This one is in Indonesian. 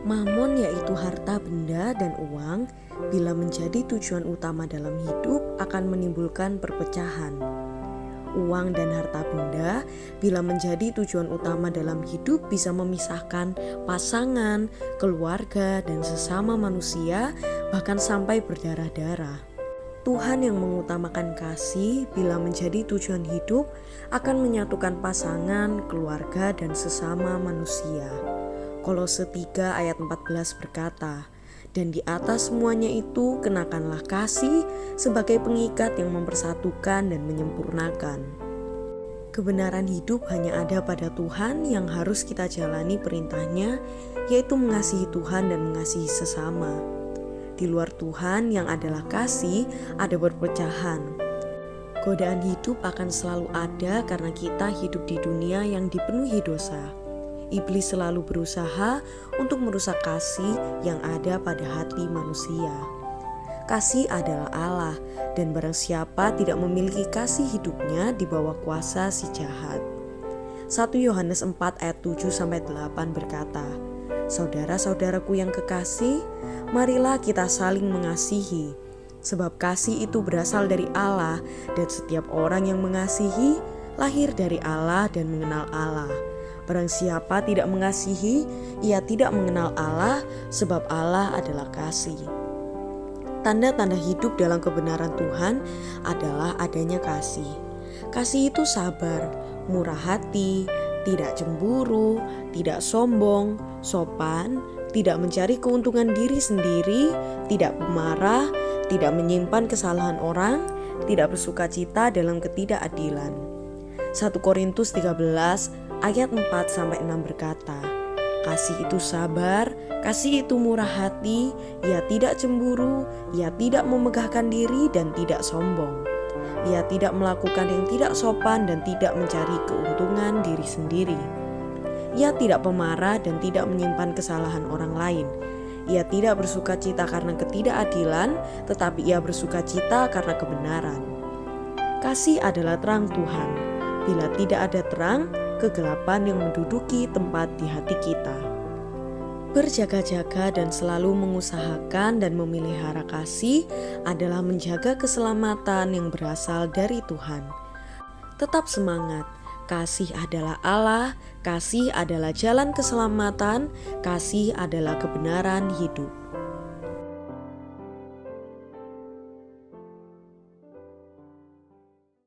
Mamon yaitu harta benda dan uang, bila menjadi tujuan utama dalam hidup akan menimbulkan perpecahan. Uang dan harta benda bila menjadi tujuan utama dalam hidup bisa memisahkan pasangan, keluarga, dan sesama manusia, bahkan sampai berdarah-darah. Tuhan yang mengutamakan kasih bila menjadi tujuan hidup akan menyatukan pasangan, keluarga, dan sesama manusia. Kolose 3 ayat 14 berkata, "Dan di atas semuanya itu kenakanlah kasih sebagai pengikat yang mempersatukan dan menyempurnakan." Kebenaran hidup hanya ada pada Tuhan yang harus kita jalani perintahnya, yaitu mengasihi Tuhan dan mengasihi sesama. Di luar Tuhan yang adalah kasih, ada perpecahan. Godaan hidup akan selalu ada karena kita hidup di dunia yang dipenuhi dosa. Iblis selalu berusaha untuk merusak kasih yang ada pada hati manusia. Kasih adalah Allah, dan barang siapa tidak memiliki kasih, hidupnya di bawah kuasa si jahat. 1 Yohanes 4 ayat 7-8 berkata, "Saudara-saudaraku yang kekasih, marilah kita saling mengasihi, sebab kasih itu berasal dari Allah, dan setiap orang yang mengasihi lahir dari Allah dan mengenal Allah. Barang siapa tidak mengasihi, ia tidak mengenal Allah, sebab Allah adalah kasih." Tanda-tanda hidup dalam kebenaran Tuhan adalah adanya kasih. Kasih itu sabar, murah hati, tidak cemburu, tidak sombong, sopan, tidak mencari keuntungan diri sendiri, tidak pemarah, tidak menyimpan kesalahan orang, tidak bersukacita dalam ketidakadilan. 1 Korintus 13 ayat 4-6 berkata, "Kasih itu sabar, kasih itu murah hati, ia tidak cemburu, ia tidak memegahkan diri dan tidak sombong. Ia tidak melakukan yang tidak sopan dan tidak mencari keuntungan diri sendiri. Ia tidak pemarah dan tidak menyimpan kesalahan orang lain. Ia tidak bersukacita karena ketidakadilan, tetapi ia bersukacita karena kebenaran." Kasih adalah terang Tuhan. Bila tidak ada terang, kegelapan yang menduduki tempat di hati kita. Berjaga-jaga dan selalu mengusahakan dan memelihara kasih adalah menjaga keselamatan yang berasal dari Tuhan. Tetap semangat, kasih adalah Allah, kasih adalah jalan keselamatan, kasih adalah kebenaran hidup.